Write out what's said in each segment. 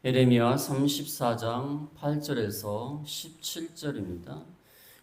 예레미야 34장 8절에서 17절입니다.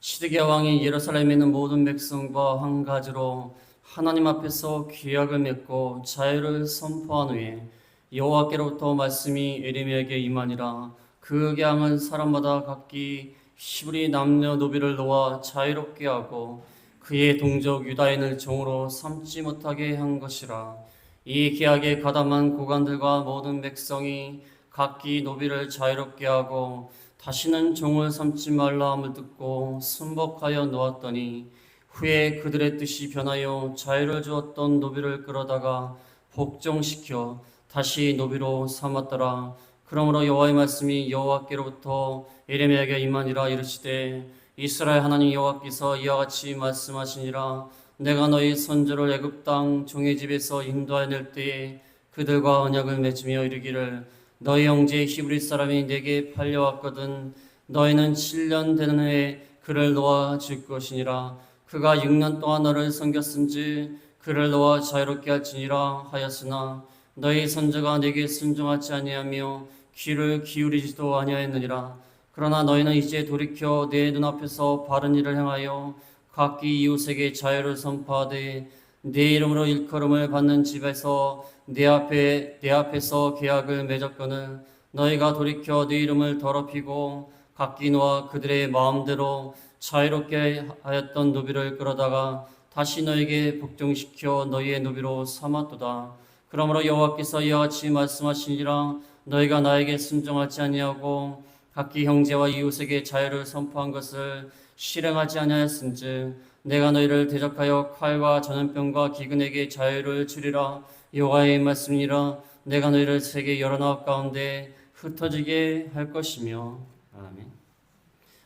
시드기야 왕이 예루살렘에 있는 모든 백성과 한 가지로 하나님 앞에서 규약을 맺고 자유를 선포한 후에 여호와께로부터 말씀이 예레미야에게 임하니라. 그 계명은 사람마다 각기 히브리 남녀 노비를 놓아 자유롭게 하고 그의 동족 유다인을 종으로 삼지 못하게 한 것이라. 이 계약에 가담한 고관들과 모든 백성이 각기 노비를 자유롭게 하고 다시는 종을 삼지 말라 함을 듣고 순복하여 놓았더니 후에 그들의 뜻이 변하여 자유를 주었던 노비를 끌어다가 복종시켜 다시 노비로 삼았더라. 그러므로 여호와의 말씀이 여호와께로부터 예레미야에게 임하니라. 이르시되 이스라엘 하나님 여호와께서 이와 같이 말씀하시니라. 내가 너희 선조를 애굽 땅 종의 집에서 인도하여 낼 때에 그들과 언약을 맺으며 이르기를 너희 형제 히브리 사람이 내게 팔려왔거든. 너희는 7년 되는 해에 그를 놓아 줄 것이니라. 그가 6년 동안 너를 섬겼은지 그를 놓아 자유롭게 할지니라 하였으나 너희 선조가 내게 순종하지 아니하며 귀를 기울이지도 아니하였느니라. 그러나 너희는 이제 돌이켜 내 눈앞에서 바른 일을 행하여 각기 이웃에게 자유를 선포하되 내 이름으로 일컬음을 받는 집에서 내 앞에서 계약을 맺었거늘 너희가 돌이켜 네 이름을 더럽히고 각기 놓아 그들의 마음대로 자유롭게 하였던 노비를 끌어다가 다시 너에게 복종시켜 너희의 노비로 삼았도다. 그러므로 여호와께서 이와 같이 말씀하시니라. 너희가 나에게 순종하지 아니하고 각기 형제와 이웃에게 자유를 선포한 것을 실행하지 아니하였은즉 내가 너희를 대적하여 칼과 전염병과 기근에게 자유를 주리라. 여호와의 말씀이라. 내가 너희를 세계 여러 나라 가운데 흩어지게 할 것이며. 아멘.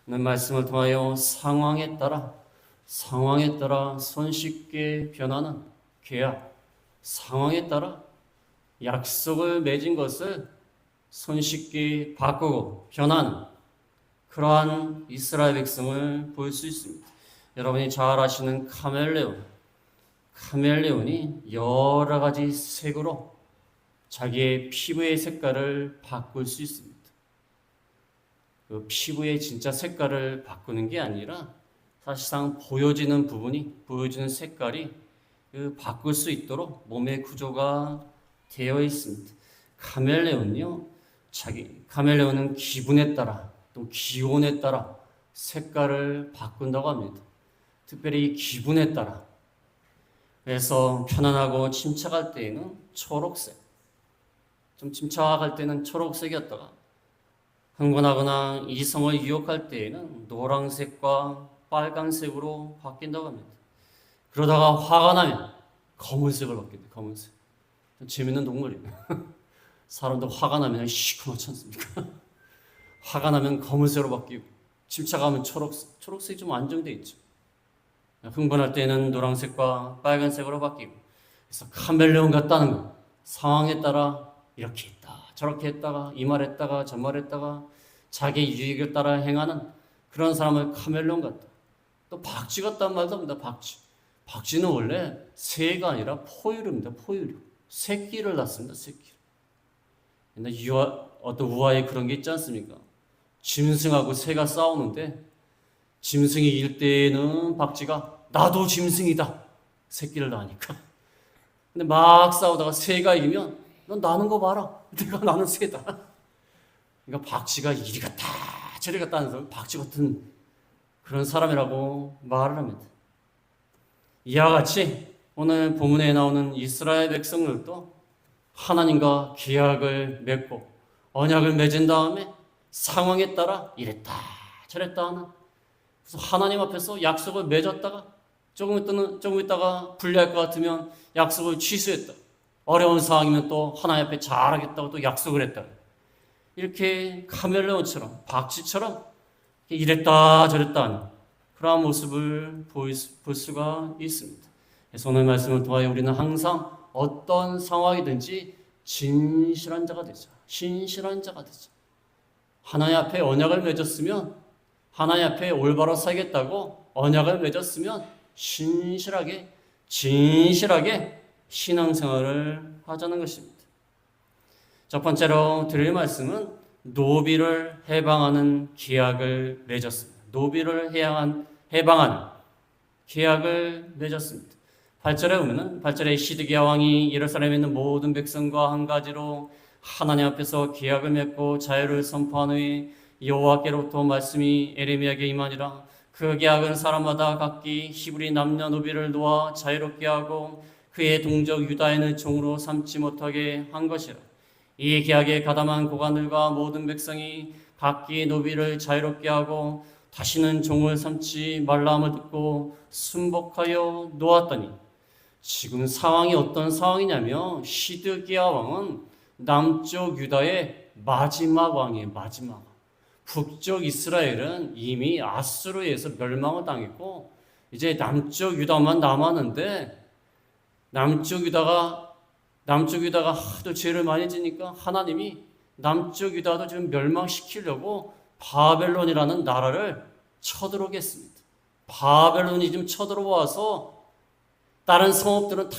오늘 말씀을 통하여 상황에 따라 손쉽게 변하는 계약, 상황에 따라 약속을 맺은 것을 손쉽게 바꾸고 변하는 그러한 이스라엘 백성을 볼 수 있습니다. 여러분이 잘 아시는 카멜레온이 여러 가지 색으로 자기의 피부의 색깔을 바꿀 수 있습니다. 그 피부의 진짜 색깔을 바꾸는 게 아니라 사실상 보여지는 색깔이 바꿀 수 있도록 몸의 구조가 되어 있습니다. 카멜레온은 기분에 따라 또 기온에 따라 색깔을 바꾼다고 합니다. 특별히 이 기분에 따라. 그래서 편안하고 침착할 때에는 초록색, 좀 침착할 때는 초록색이었다가 흥분하거나 이성을 유혹할 때에는 노란색과 빨간색으로 바뀐다고 합니다. 그러다가 화가 나면 검은색을 바뀐다. 검은색. 재밌는 동물이에요. 사람도 화가 나면 시커멓지 않습니까? 화가 나면 검은색으로 바뀌고 침착하면 초록색. 초록색이 좀 안정돼 있죠. 흥분할 때는 노란색과 빨간색으로 바뀌고. 그래서 카멜레온 같다는 거. 상황에 따라 이렇게 했다, 저렇게 했다가 이 말 했다가 저 말 했다가 자기 유익을 따라 행하는 그런 사람을 카멜레온 같다. 또 박쥐 같다는 말도 합니다. 박쥐는 원래 새가 아니라 포유류입니다. 포유류. 새끼를 낳습니다. 새끼를. 근데 어떤 우화에 그런 게 있지 않습니까? 짐승하고 새가 싸우는데 짐승이 이길 때는 박쥐가 나도 짐승이다. 새끼를 낳으니까. 근데 막 싸우다가 새가 이기면 넌 나는 거 봐라. 내가 나는 새다. 그러니까 박쥐가 이리 갔다 저리 갔다 하면서 박쥐 같은 그런 사람이라고 말을 합니다. 이와 같이 오늘 본문에 나오는 이스라엘 백성들도 하나님과 계약을 맺고 언약을 맺은 다음에 상황에 따라 이랬다 저랬다 하는, 그래서 하나님 앞에서 약속을 맺었다가 조금 있다가 불리할 것 같으면 약속을 취소했다. 어려운 상황이면 또 하나님 앞에 잘하겠다고 또 약속을 했다. 이렇게 카멜레온처럼 박쥐처럼 이랬다 저랬다 하는 그러한 모습을 볼 수가 있습니다. 그래서 오늘 말씀을 통하여 우리는 항상 어떤 상황이든지 진실한 자가 되자. 신실한 자가 되자. 하나님 앞에 언약을 맺었으면, 하나님 앞에 올바로 살겠다고 언약을 맺었으면 진실하게 신앙생활을 하자는 것입니다. 첫 번째로 드릴 말씀은 노비를 해방하는 계약을 맺었습니다. 노비를 해방하는 계약을 맺었습니다. 8절에 보면은 8절에 시드기야 왕이 예루살렘에 있는 모든 백성과 한 가지로 하나님 앞에서 계약을 맺고 자유를 선포한 후에 여호와께로부터 말씀이 에레미야에게 임하니라. 그 계약은 사람마다 각기 히브리 남녀노비를 놓아 자유롭게 하고 그의 동족 유다인을 종으로 삼지 못하게 한 것이라. 이 계약에 가담한 고관들과 모든 백성이 각기 노비를 자유롭게 하고 다시는 종을 삼지 말라함을 듣고 순복하여 놓았더니, 지금 상황이 어떤 상황이냐면 시드기야 왕은 남쪽 유다의 마지막 왕이에요. 마지막. 북쪽 이스라엘은 이미 아수르에 의해서 멸망을 당했고 이제 남쪽 유다만 남았는데, 남쪽 유다가 하도 죄를 많이 지니까 하나님이 남쪽 유다도 지금 멸망시키려고 바벨론이라는 나라를 쳐들어오게 했습니다. 바벨론이 지금 쳐들어와서 다른 성읍들은 다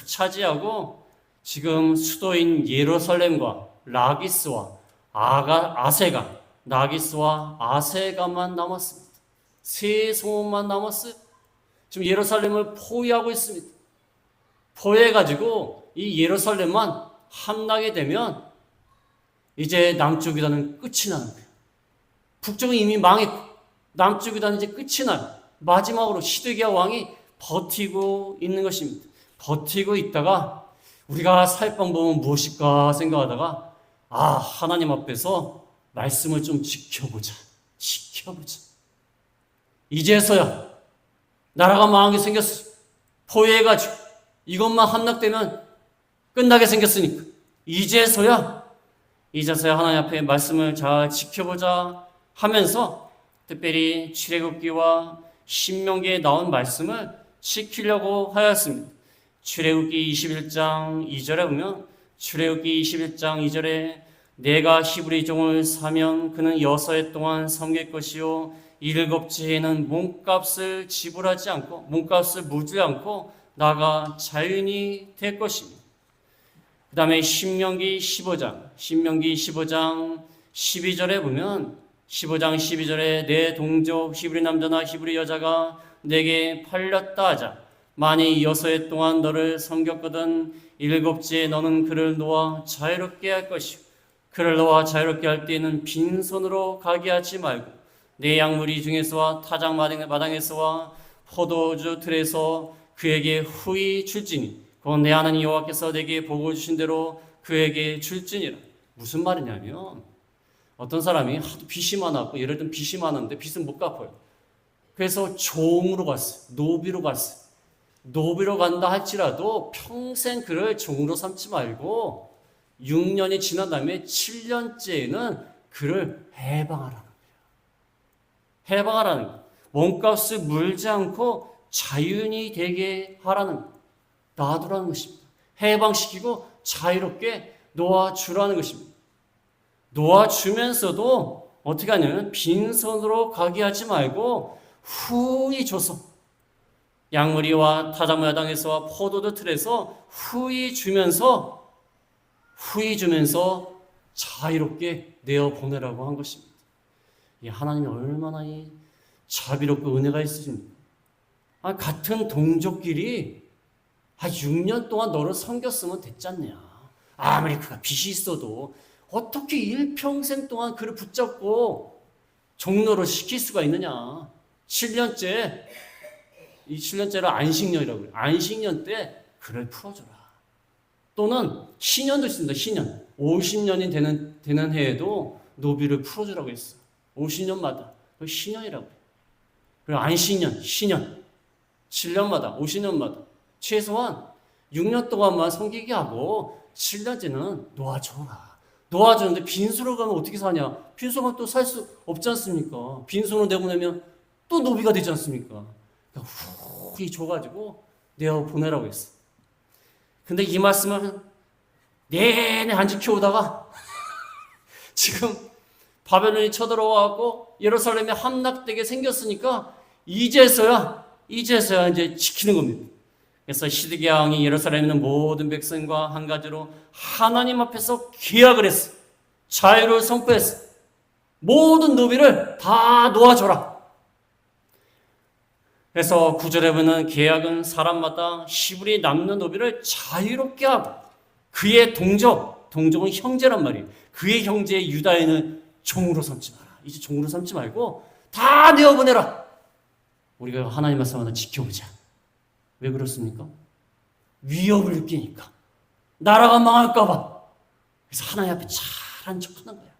차지하고 지금 수도인 예루살렘과 라기스와 나기스와 아세가만 남았습니다. 세 성읍만 남았어요. 지금 예루살렘을 포위하고 있습니다. 포위해가지고 이 예루살렘만 함락이 되면 이제 남쪽 유다는 끝이 나는 거예요. 북쪽은 이미 망했고 남쪽 유다는 이제 끝이 나요. 마지막으로 시드기야 왕이 버티고 있는 것입니다. 버티고 있다가 우리가 살 방법은 무엇일까 생각하다가 하나님 앞에서 말씀을 좀 지켜보자. 이제서야 나라가 망하게 생겼어. 포위해가지고 이것만 함락되면 끝나게 생겼으니까 이제서야 하나님 앞에 말씀을 잘 지켜보자 하면서 특별히 출애굽기와 신명기에 나온 말씀을 지키려고 하였습니다. 출애굽기 21장 2절에 보면 출애굽기 21장 2절에 내가 히브리 종을 사면 그는 6해 동안 섬길 것이요 7째에는 몸값을 지불하지 않고 몸값을 묻지 않고 나가 자유인이 될 것입니다. 그 다음에 신명기 15장 12절에 보면 15장 12절에 내 동족 히브리 남자나 히브리 여자가 내게 팔렸다 하자. 만일 6해 동안 너를 섬겼거든 7째에 너는 그를 놓아 자유롭게 할 것이요 그를 놓아 자유롭게 할 때에는 빈손으로 가게 하지 말고 내 양무리 중에서와 타작 마당에서와 포도주 틀에서 그에게 후히 줄지니 그건 내 하나님 여호와께서 내게 복을 주신 대로 그에게 줄지니라. 무슨 말이냐면 어떤 사람이 하도 빚이 많았고 예를 들면 빚이 많았는데 빚은 못 갚아요. 그래서 종으로 갔어요. 노비로 갔어요. 노비로 간다 할지라도 평생 그를 종으로 삼지 말고 6년이 지난 다음에 7년째에는 그를 해방하라는 거예요. 해방하라는 거예요. 몸값을 물지 않고 자유인이 되게 하라는 거예요. 놔두라는 것입니다. 해방시키고 자유롭게 놓아주라는 것입니다. 놓아주면서도 어떻게 하냐면 빈손으로 가게 하지 말고 후히 줘서 양무리와 타작마당에서와 포도주 틀에서 후히 주면서 자유롭게 내어보내라고 한 것입니다. 하나님이 얼마나 자비롭고 은혜가 있으십니까? 같은 동족끼리 6년 동안 너를 섬겼으면 됐잖냐. 아무리 그가 빚이 있어도 어떻게 일평생 동안 그를 붙잡고 종로로 시킬 수가 있느냐. 7년째, 이 7년째를 안식년이라고 해요. 안식년 때 그를 풀어줘라. 또는 신년도 있습니다. 신년. 50년이 되는 해에도 노비를 풀어주라고 했어요. 50년마다. 그 신년이라고 해요. 그리고 안식년, 신년. 7년마다, 50년마다. 최소한 6년 동안만 섬기게 하고 7년째는 놓아줘라. 놓아주는데 빈손으로 가면 어떻게 사냐? 빈손으로 또 살 수 없지 않습니까? 빈손으로 내보내면 또 노비가 되지 않습니까? 그러니까 후히 줘가지고 내어보내라고 했어. 근데 이 말씀을 내내 안 지켜오다가 지금 바벨론이 쳐들어와갖고 예루살렘에 함락되게 생겼으니까 이제서야 이제 지키는 겁니다. 그래서 시드기야 왕이 예루살렘에 있는 모든 백성과 한 가지로 하나님 앞에서 계약을 했어. 자유를 선포했어. 모든 노비를 다 놓아줘라. 그래서 9절에 보면 계약은 사람마다 히브리 남녀 노비를 자유롭게 하고 그의 동족은 형제란 말이에요. 그의 형제 유다인을 종으로 삼지 마라. 이제 종으로 삼지 말고 다 내어보내라. 우리가 하나님 말씀을 지켜보자. 왜 그렇습니까? 위협을 느끼니까. 나라가 망할까봐. 그래서 하나님 앞에 잘한 척 하는 거야.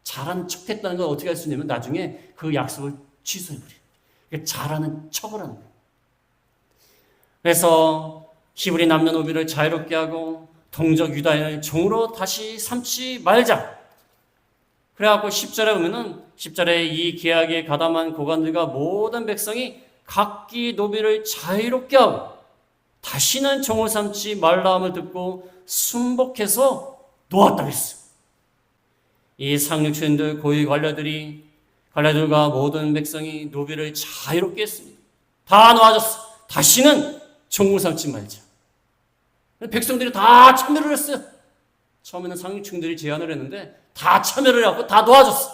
잘한 척 했다는 건 어떻게 할 수 있냐면 나중에 그 약속을 취소해버려요. 그러니까 잘하는 척을 하는 거예요. 그래서 히브리 남녀노비를 자유롭게 하고 동족 유다인을 종으로 다시 삼지 말자. 그래갖고 10절에 보면은 10절에 이 계약에 가담한 고관들과 모든 백성이 각기 노비를 자유롭게 하고 다시는 종을 삼지 말라함을 듣고 순복해서 놓았다 그랬어요. 이 상륙주인들 고위 관료들과 모든 백성이 노비를 자유롭게 했습니다. 다 놓아졌어. 다시는 종을 삼지 말자. 백성들이 다 참여를 했어요. 처음에는 상륙주인들이 제안을 했는데 다 참여를 하고 다 놓아줬어.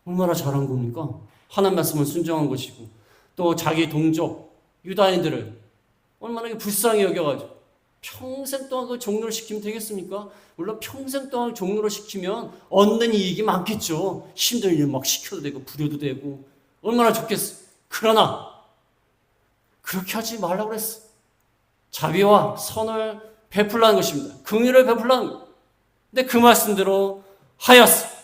얼마나 잘한 겁니까? 하나님 말씀을 순종한 것이고 또 자기 동족 유다인들을 얼마나 불쌍히 여겨가지고 평생 동안 그 종로를 시키면 되겠습니까? 물론 평생 동안 종로를 시키면 얻는 이익이 많겠죠. 힘든 일 막 시켜도 되고 부려도 되고 얼마나 좋겠어. 그러나 그렇게 하지 말라고 그랬어. 자비와 선을 베풀라는 것입니다. 긍휼을 베풀라는 것. 근데 그 말씀대로 하였어.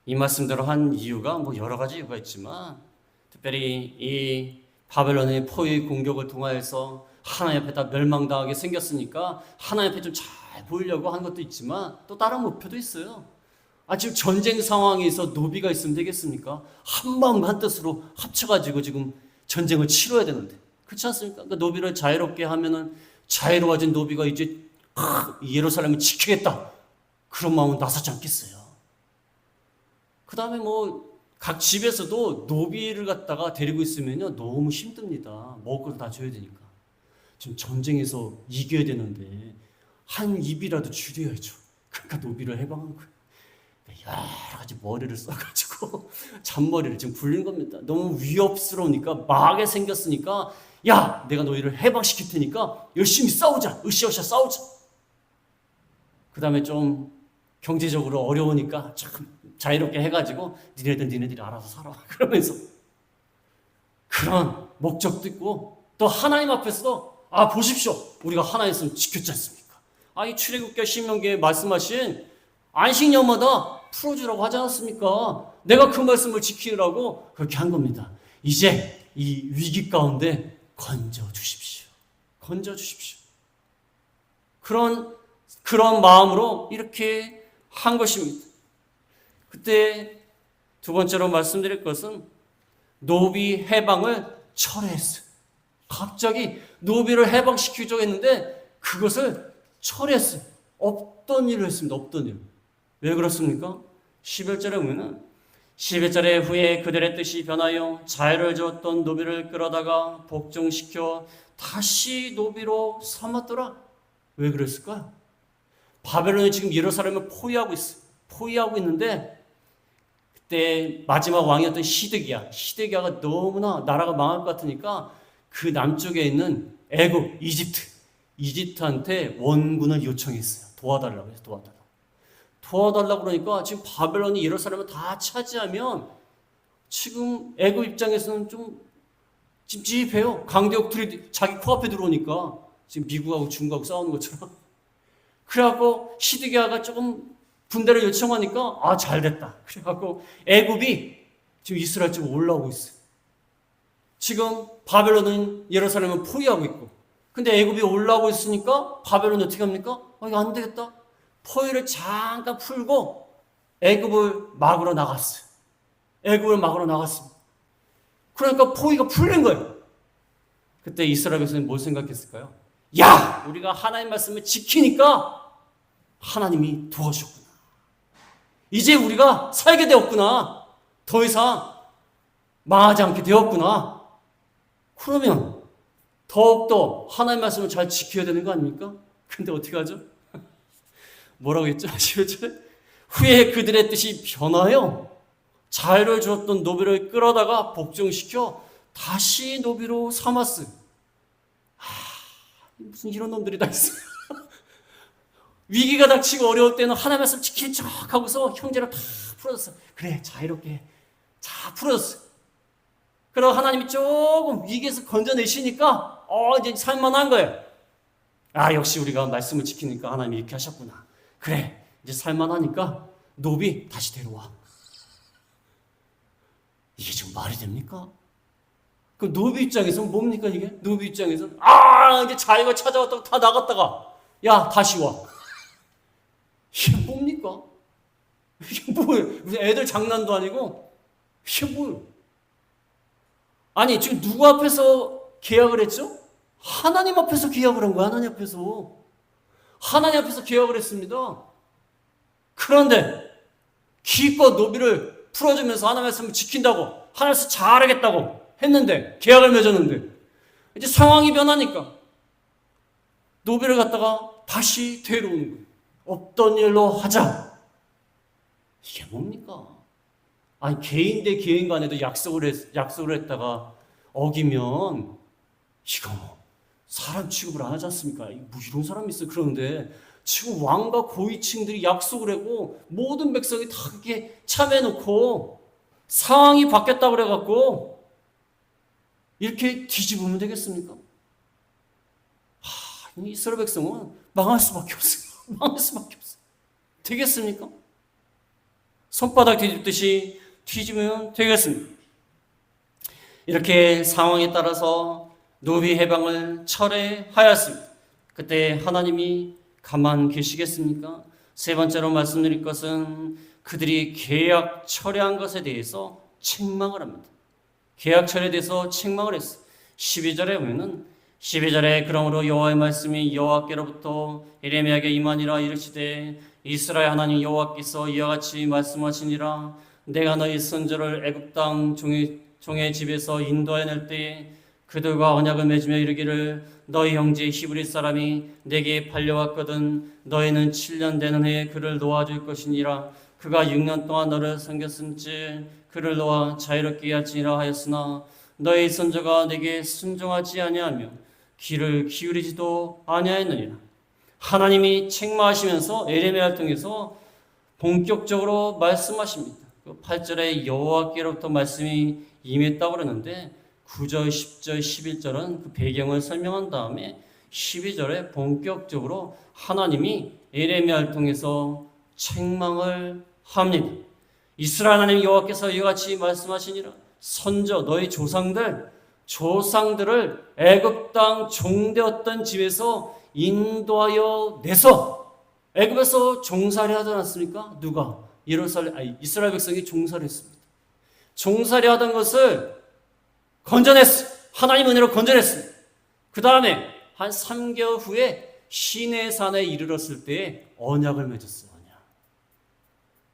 이 말씀대로 한 이유가 여러 가지 이유가 있지만 특별히 이 바벨론의 포위 공격을 통하여서 하나님 앞에 다 멸망당하게 생겼으니까 하나님 앞에 좀 잘 보이려고 한 것도 있지만 또 다른 목표도 있어요. 지금 전쟁 상황에서 노비가 있으면 되겠습니까? 한 마음 한 뜻으로 합쳐가지고 지금 전쟁을 치러야 되는데 그렇지 않습니까? 그러니까 노비를 자유롭게 하면은 자유로워진 노비가 이제 예루살렘을 지키겠다 그런 마음은 나서지 않겠어요. 그 다음에 각 집에서도 노비를 갖다가 데리고 있으면요 너무 힘듭니다. 먹을 걸 다 줘야 되니까. 지금 전쟁에서 이겨야 되는데 한 입이라도 줄여야죠. 그러니까 노비를 해방한 거예요. 여러 가지 머리를 써가지고 잔머리를 지금 굴린 겁니다. 너무 위협스러우니까 막에 생겼으니까 야 내가 너희를 해방시킬 테니까 열심히 싸우자. 으쌰으쌰 싸우자. 그 다음에 좀 경제적으로 어려우니까 참 자유롭게 해가지고 니네들이 알아서 살아. 그러면서 그런 목적도 있고 또 하나님 앞에서도 보십시오. 우리가 하나님 말씀 지켰지 않습니까? 이 출애굽기 신명기에 말씀하신 안식년마다 풀어주라고 하지 않았습니까? 내가 그 말씀을 지키라고 그렇게 한 겁니다. 이제 이 위기 가운데 건져주십시오. 건져주십시오. 그런 마음으로 이렇게 한 것입니다. 그때 두 번째로 말씀드릴 것은 노비 해방을 철회했어요. 갑자기 노비를 해방시키려고 했는데 그것을 철회했어요. 없던 일을 했습니다. 없던 일. 왜 그렇습니까? 11절에 보면은 11절에 후에 그들의 뜻이 변하여 자유를 주었던 노비를 끌어다가 복종시켜 다시 노비로 삼았더라. 왜 그랬을까요? 바벨론이 지금 예루살렘을 포위하고 있어요. 포위하고 있는데 그때 마지막 왕이었던 시드기야가 너무나 나라가 망할 것 같으니까 그 남쪽에 있는 애굽, 이집트한테 원군을 요청했어요. 도와달라고 해서 도와달라고 그러니까 지금 바벨론이 예루살렘을 다 차지하면 지금 애굽 입장에서는 좀 찝찝해요. 강대국들이 자기 코앞에 들어오니까 지금 미국하고 중국하고 싸우는 것처럼. 그래갖고 시드기야가 조금 군대를 요청하니까 잘됐다. 그래갖고 애굽이 지금 이스라엘 쪽으로 올라오고 있어요. 지금 바벨론은 예루살렘을 포위하고 있고 근데 애굽이 올라오고 있으니까 바벨론이 어떻게 합니까? 이거 안 되겠다. 포위를 잠깐 풀고 애굽을 막으러 나갔어요. 애굽을 막으러 나갔습니다. 그러니까 포위가 풀린 거예요. 그때 이스라엘 백성이 뭘 생각했을까요? 야! 우리가 하나님 말씀을 지키니까 하나님이 도와주셨구나. 이제 우리가 살게 되었구나. 더 이상 망하지 않게 되었구나. 그러면 더욱더 하나님의 말씀을 잘 지켜야 되는 거 아닙니까? 근데 어떻게 하죠? 뭐라고 했죠? 11절에 후에 그들의 뜻이 변하여 자유를 주었던 노비를 끌어다가 복종시켜 다시 노비로 삼았어요. 무슨 이런 놈들이 다 있어요. 위기가 닥치고 어려울 때는 하나님의 말씀 지킨 척 하고서 형제를 다 풀어줬어요. 그래, 자유롭게 다 풀어줬어요. 그러고 하나님이 조금 위기에서 건져내시니까 이제 살만한 거예요. 역시 우리가 말씀을 지키니까 하나님이 이렇게 하셨구나. 그래, 이제 살만하니까 노비 다시 데려와. 이게 지금 말이 됩니까? 그 노비 입장에서는 뭡니까 이게? 노비 입장에서는 이제 자기가 찾아왔다가 다 나갔다가 야 다시 와. 이게 뭡니까? 이게 뭐예요? 무슨 애들 장난도 아니고 이게 뭐예요? 아니 지금 누구 앞에서 계약을 했죠? 하나님 앞에서 계약을 한 거야. 하나님 앞에서 계약을 했습니다. 그런데 기껏 노비를 풀어주면서 하나님의 말씀을 지킨다고 하나님께서 잘하겠다고 했는데 계약을 맺었는데 이제 상황이 변하니까 노비를 갖다가 다시 데려오는 거예요. 없던 일로 하자. 이게 뭡니까? 아니 개인 대 개인 간에도 약속을 했다가 어기면 이거 뭐 사람 취급을 안 하지 않습니까? 뭐 이런 사람이 있어요. 그런데 지금 왕과 고위층들이 약속을 하고 모든 백성이 다 그게 참여해놓고 상황이 바뀌었다고 그래갖고 이렇게 뒤집으면 되겠습니까? 이스라엘 백성은 망할 수밖에 없어요. 망할 수밖에 없어요. 되겠습니까? 손바닥 뒤집듯이 뒤집으면 되겠습니다. 이렇게 상황에 따라서 노비 해방을 철회하였습니다. 그때 하나님이 가만 계시겠습니까? 세 번째로 말씀드릴 것은 그들이 계약 철회한 것에 대해서 책망을 합니다. 계약 철회에 대해서 책망을 했어요. 12절에 보면은 12절에 그러므로 여호와의 말씀이 여호와께로부터 예레미야에게 임하니라 이르시되 이스라엘 하나님 여호와께서 이와 같이 말씀하시니라 내가 너희 선조를 애굽 땅 종의 집에서 인도해낼 때에 그들과 언약을 맺으며 이르기를 너희 형제 히브리 사람이 내게 팔려왔거든 너희는 7년 되는 해에 그를 놓아줄 것이니라 그가 6년 동안 너를 섬겼은즉 그를 놓아 자유롭게 할지니라 하였으나 너희 선조가 내게 순종하지 아니하며 귀를 기울이지도 아니하였느니라. 하나님이 책망하시면서 예레미야를 통해서 본격적으로 말씀하십니다. 8절에 여호와께로부터 말씀이 임했다고 그러는데 9절, 10절, 11절은 그 배경을 설명한 다음에 12절에 본격적으로 하나님이 예레미야를 통해서 책망을 합니다. 이스라엘 하나님 여호와께서 이와 같이 말씀하시니라 선조 너희 조상들을 애굽 땅 종되었던 집에서 인도하여 내서 애굽에서 종살이 하지 않았습니까? 누가? 이스라엘 백성이 종살이 했습니다. 종살이 하던 것을 건져냈어요. 하나님 은혜로 건져냈습니다. 그 다음에 한 3개월 후에 시내산에 이르렀을 때에 언약을 맺었어요.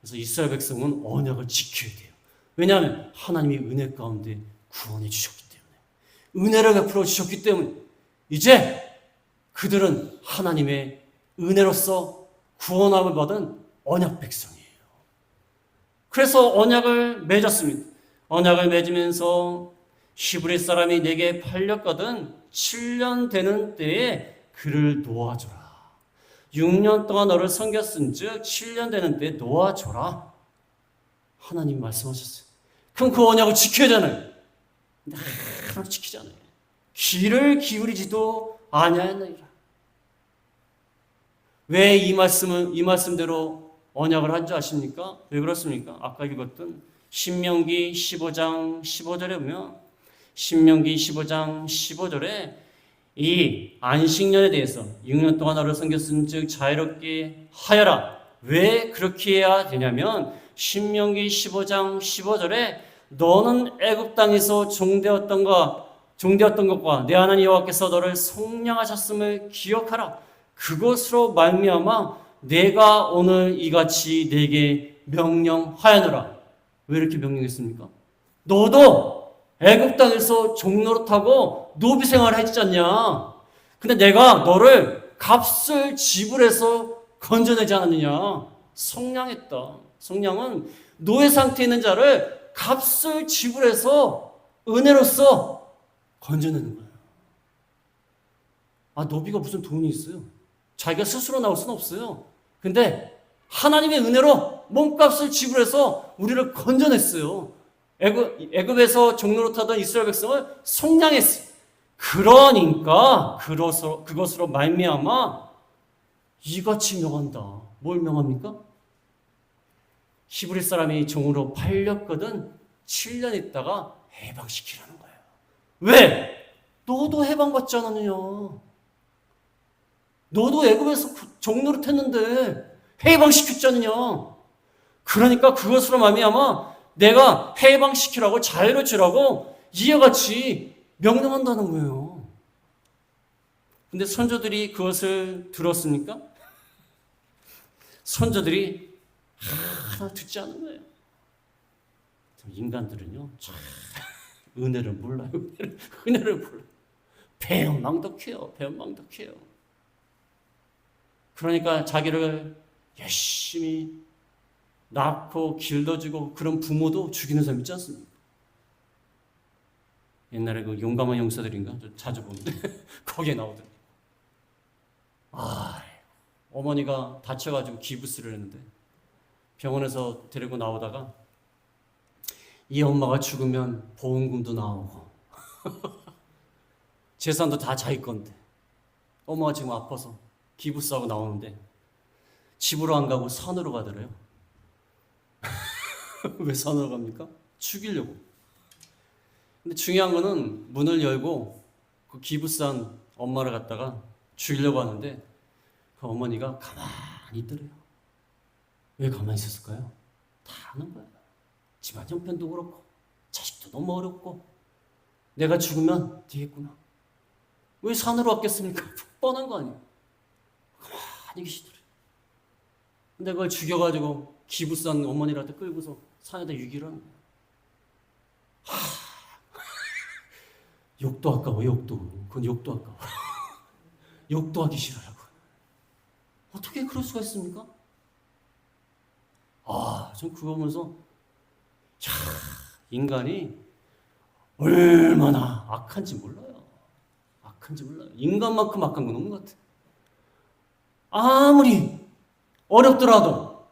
그래서 이스라엘 백성은 언약을 지켜야 돼요. 왜냐하면 하나님이 은혜 가운데 구원해 주셨기 때문에 은혜를 베풀어 주셨기 때문에 이제 그들은 하나님의 은혜로서 구원함을 받은 언약 백성이에요. 그래서 언약을 맺었습니다. 언약을 맺으면서 히브리 사람이 내게 팔렸거든 7년 되는 때에 그를 놓아줘라. 6년 동안 너를 섬겼은즉 7년 되는 때에 놓아줘라. 하나님 말씀하셨어요. 그럼 그 언약을 지켜야 하잖아요. 근데 하나도 지키지 않아요. 귀를 기울이지도 아니하였느니라. 왜 이 말씀대로 언약을 한 줄 아십니까? 왜 그렇습니까? 아까 읽었던 신명기 15장 15절에 보면 신명기 15장 15절에 이 안식년에 대해서 6년 동안 너를 섬겼은즉 자유롭게 하여라. 왜 그렇게 해야 되냐면 신명기 15장 15절에 너는 애굽 땅에서 종되었던 것과 내 하나님 여호와께서 너를 속량하셨음을 기억하라. 그것으로 말미암아 내가 오늘 이같이 내게 명령하였노라. 왜 이렇게 명령했습니까? 너도 애굽 땅에서 종노릇하고 노비 생활을 했지 않냐? 근데 내가 너를 값을 지불해서 건져내지 않았느냐? 속량했다. 속량은 노예 상태에 있는 자를 값을 지불해서 은혜로서 건져내는 거예요. 노비가 무슨 돈이 있어요? 자기가 스스로 나올 수는 없어요. 근데 하나님의 은혜로 몸값을 지불해서 우리를 건져냈어요. 애굽에서 종노릇하던 이스라엘 백성을 속량했어요. 그러니까 그것으로 말미암아 이같이 명한다. 뭘 명합니까? 히브리 사람이 종으로 팔렸거든 7년 있다가 해방시키라는 거예요. 왜? 너도 해방받지 않았느냐? 너도 애굽에서 종노릇했는데 해방시켰지 않느냐? 그러니까 그것으로 말미암아 내가 해방시키라고 자유를 주라고 이와 같이 명령한다는 거예요. 근데 선조들이 그것을 들었습니까? 선조들이 하나 듣지 않은 거예요. 인간들은요, 은혜를 몰라요. 은혜를 몰라요. 배은망덕해요. 배은망덕해요. 그러니까 자기를 열심히 낳고 길러주고 그런 부모도 죽이는 사람 있지 않습니까? 옛날에 그 용감한 용사들인가? 저 자주 보는데 거기에 나오더라고요. 어머니가 다쳐가지고 기부스를 했는데 병원에서 데리고 나오다가 이 엄마가 죽으면 보험금도 나오고 재산도 다 자기 건데 엄마가 지금 아파서 기부스하고 나오는데 집으로 안 가고 산으로 가더래요. 왜 산으로 갑니까? 죽이려고. 근데 중요한 거는 문을 열고 그 기부스한 엄마를 갖다가 죽이려고 하는데 그 어머니가 가만히 있더래요. 왜 가만히 있었을까요? 다 아는 거야. 집안 형편도 그렇고 자식도 너무 어렵고 내가 죽으면 되겠구나. 왜 산으로 왔겠습니까? 뻔한 거 아니에요. 가만히 계시더래요. 근데 그걸 죽여가지고 기부싼 어머니한테 끌고서 산에다 유기를 하는 거예요. 욕도 아까워, 욕도. 그건 욕도 아까워. 욕도 하기 싫어라고. 어떻게 그럴 수가 있습니까? 전 그거 보면서 인간이 얼마나 악한지 몰라요. 악한지 몰라요. 인간만큼 악한 건 없는 것 같아요. 아무리 어렵더라도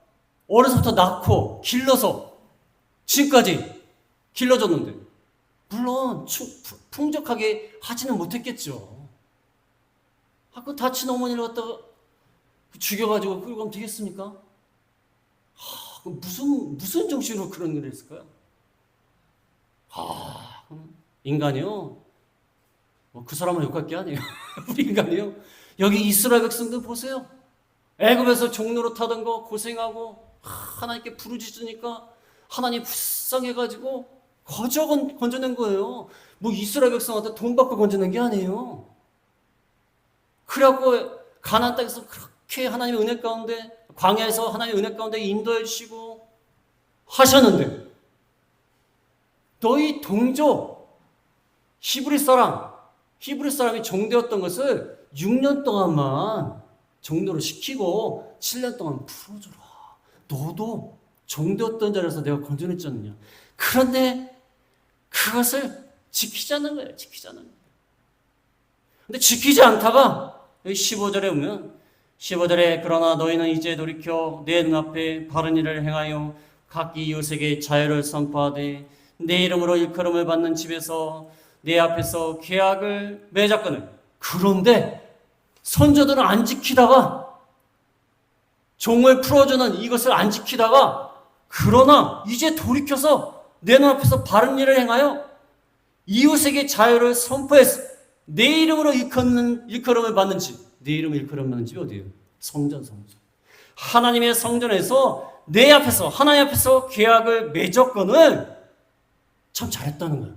어려서부터 낳고 길러서 지금까지 길러줬는데 물론 풍족하게 하지는 못했겠죠. 그 다친 어머니를 갖다가 죽여가지고 끌고 가면 되겠습니까? 무슨 정신으로 그런 일을 했을까요? 인간이요. 그 사람을 욕할 게 아니에요. 우리 인간이요. 여기 이스라엘 백성들 보세요. 애굽에서 종노릇하던 거 고생하고 하나님께 부르짖으니까 하나님 불쌍해가지고 건져낸 거예요. 뭐 이스라엘 백성한테 돈 받고 건져낸 게 아니에요. 그래갖고 가나안 땅에서 그렇게 하나님의 은혜 가운데 광야에서 하나님의 은혜 가운데 인도해 주시고 하셨는데 너희 동족 히브리 사람이 종되었던 것을 6년 동안만 종로를 시키고 7년 동안 풀어줘라. 너도 종되었던 자리에서 내가 건져냈지 않느냐. 그런데 그것을 지키지 않는 거예요. 지키지 않는 거예요. 근데 지키지 않다가 여기 15절에 보면 15절에 그러나 너희는 이제 돌이켜 내 눈앞에 바른 일을 행하여 각기 이웃에게 자유를 선포하되 내 이름으로 일컬음을 받는 집에서 내 앞에서 계약을 맺었거늘. 그런데 선조들은 안 지키다가 종을 풀어주는 이것을 안 지키다가 그러나 이제 돌이켜서 내 눈앞에서 바른 일을 행하여 이웃에게 자유를 선포해서 내 이름으로 일컬음을 받는 집. 내 이름을 일컬음 받는 집이 어디예요? 성전. 하나님의 성전에서 내 앞에서 하나님 앞에서 계약을 맺었거늘. 참 잘했다는 거예요.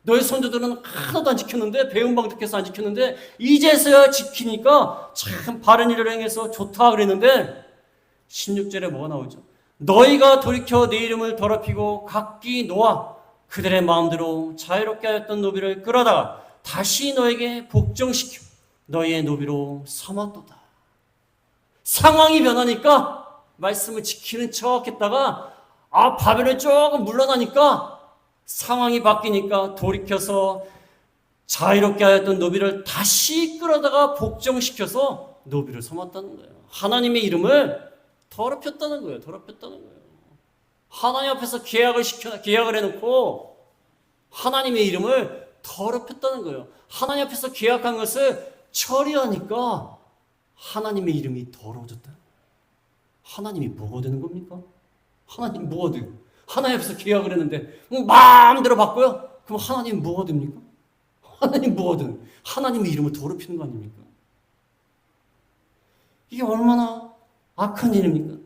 너희 선조들은 하나도 안 지켰는데 배은방득해서 안 지켰는데 이제서야 지키니까 참 바른 일을 행해서 좋다 그랬는데 16절에 뭐가 나오죠? 너희가 돌이켜 내 이름을 더럽히고 각기 놓아 그들의 마음대로 자유롭게 하였던 노비를 끌어다가 다시 너에게 복종시켜 너희의 노비로 삼았도다. 상황이 변하니까 말씀을 지키는 척 했다가 바벨을 조금 물러나니까 상황이 바뀌니까 돌이켜서 자유롭게 하였던 노비를 다시 끌어다가 복종시켜서 노비를 삼았다는 거예요. 하나님의 이름을 더럽혔다는 거예요. 더럽혔다는 거예요. 하나님 앞에서 계약을 해놓고 하나님의 이름을 더럽혔다는 거예요. 하나님 앞에서 계약한 것을 처리하니까 하나님의 이름이 더러워졌다. 하나님이 뭐가 되는 겁니까? 하나님 뭐가 돼요? 하나님 앞에서 계약을 했는데 마음대로 바꿔요? 그럼 하나님 뭐가 됩니까? 하나님 뭐가 되는 거예요? 하나님의 이름을 더럽히는 거 아닙니까? 이게 얼마나 악한 일입니까?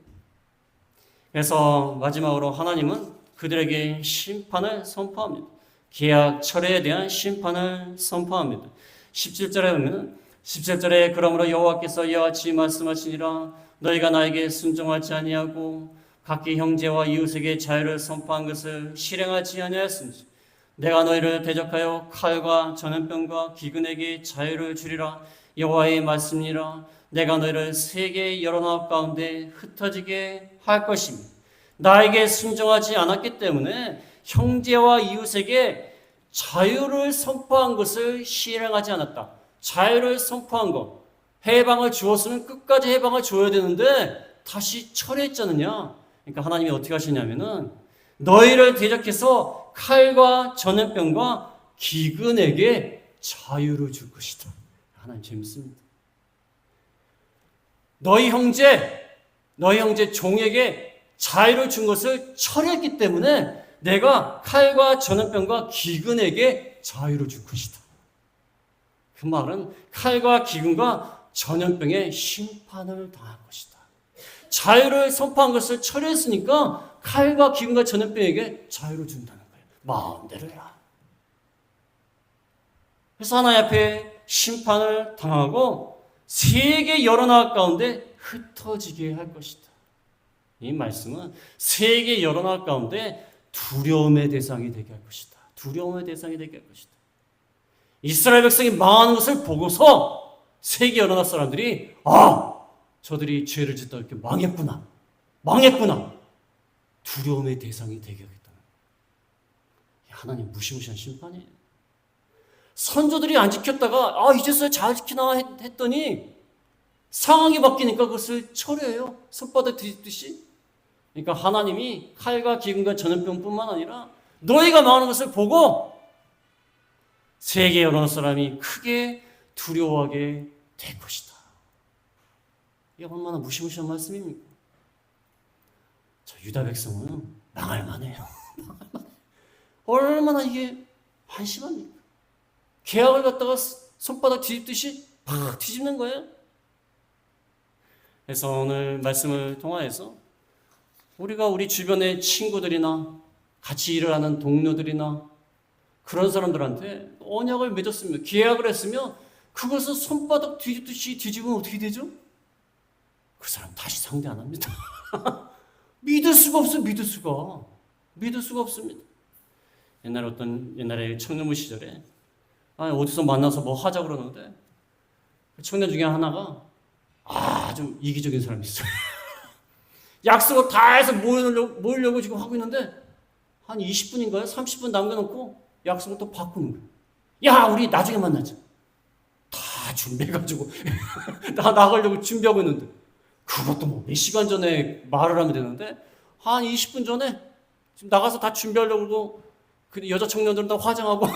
그래서 마지막으로 하나님은 그들에게 심판을 선포합니다. 계약 철회에 대한 심판을 선포합니다. 17절에 보면 17절에 그러므로 여호와께서 이와 같이 말씀하시니라 너희가 나에게 순종하지 아니하고 각기 형제와 이웃에게 자유를 선포한 것을 실행하지 아니하였은지 내가 너희를 대적하여 칼과 전염병과 기근에게 자유를 주리라 여호와의 말씀이라 내가 너희를 세계의 여러 나라 가운데 흩어지게 할 것이며 나에게 순종하지 않았기 때문에 형제와 이웃에게 자유를 선포한 것을 실행하지 않았다. 자유를 선포한 것, 해방을 주었으면 끝까지 해방을 줘야 되는데 다시 철회했지 않느냐. 그러니까 하나님이 어떻게 하시냐면은 너희를 대적해서 칼과 전염병과 기근에게 자유를 줄 것이다. 하나님 재밌습니다. 너희 형제 종에게 자유를 준 것을 철회했기 때문에 내가 칼과 전염병과 기근에게 자유를 줄 것이다. 그 말은 칼과 기근과 전염병의 심판을 당할 것이다. 자유를 선포한 것을 철회했으니까 칼과 기근과 전염병에게 자유를 준다는 거예요. 마음대로 해라. 그래서 하나님 앞에 심판을 당하고 세계 여러 나라 가운데 흩어지게 할 것이다. 이 말씀은 세계 여러 나라 가운데 두려움의 대상이 되게 할 것이다. 두려움의 대상이 되게 할 것이다. 이스라엘 백성이 망하는 것을 보고서 세계 여러 나라 사람들이 저들이 죄를 짓다 이렇게 망했구나. 두려움의 대상이 되게 하겠다. 하나님 무시무시한 심판이에요. 선조들이 안 지켰다가 이제서야 잘 지키나 했더니 상황이 바뀌니까 그것을 철회해요. 손바닥 뒤집듯이. 그러니까 하나님이 칼과 기근과 전염병뿐만 아니라 너희가 망하는 것을 보고 세계 여러 사람이 크게 두려워하게 될 것이다. 이게 얼마나 무시무시한 말씀입니까? 저 유다 백성은 망할 만해요. 얼마나 이게 한심합니까? 계약을 갖다가 손바닥 뒤집듯이 팍 뒤집는 거예요. 그래서 오늘 말씀을 통하여서 우리가 우리 주변의 친구들이나 같이 일을 하는 동료들이나 그런 사람들한테 언약을 맺었으면 계약을 했으면 그것을 손바닥 뒤집듯이 뒤집으면 어떻게 되죠? 그 사람 다시 상대 안 합니다. 믿을 수가 없어요. 믿을 수가 없습니다. 옛날에 청년부 시절에 어디서 만나서 뭐 하자 그러는데 청년 중에 하나가 좀 이기적인 사람이 있어요. 약속을 다 해서 모으려고 지금 하고 있는데 한 20분인가요? 30분 남겨놓고 약속을 또 바꾸는 거예요. 야, 우리 나중에 만나자. 다 준비해가지고 나 나가려고 준비하고 있는데 그것도 뭐 몇 시간 전에 말을 하면 되는데 한 20분 전에 지금 나가서 다 준비하려고 그러고 그 여자 청년들은 다 화장하고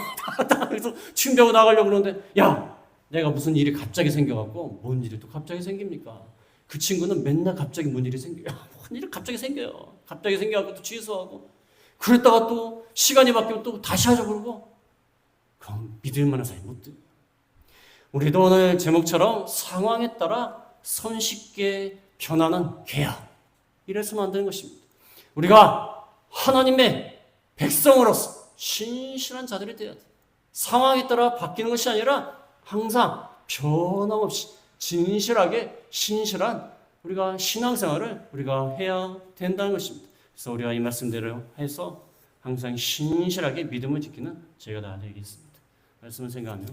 다 그래서 준비하고 나가려고 그러는데 야, 내가 무슨 일이 갑자기 생겨갖고 뭔 일이 또 갑자기 생깁니까? 그 친구는 맨날 갑자기 뭔 일이 생겨요. 뭔 일이 갑자기 생겨요. 갑자기 생겨갖고 또 취소하고 그랬다가 또 시간이 바뀌면 또 다시 하자고 그러고 그럼 믿을 만한 사람이 못 돼요. 우리도 오늘 제목처럼 상황에 따라 손쉽게 변하는 계약 이래서는 안 되는 것입니다. 우리가 하나님의 백성으로서 신실한 자들이 되어야 돼. 상황에 따라 바뀌는 것이 아니라 항상 변함없이 진실하게 신실한 우리가 신앙생활을 우리가 해야 된다는 것입니다. 그래서 우리가 이 말씀대로 해서 항상 신실하게 믿음을 지키는 저희가 다 되겠습니다. 말씀을 생각하며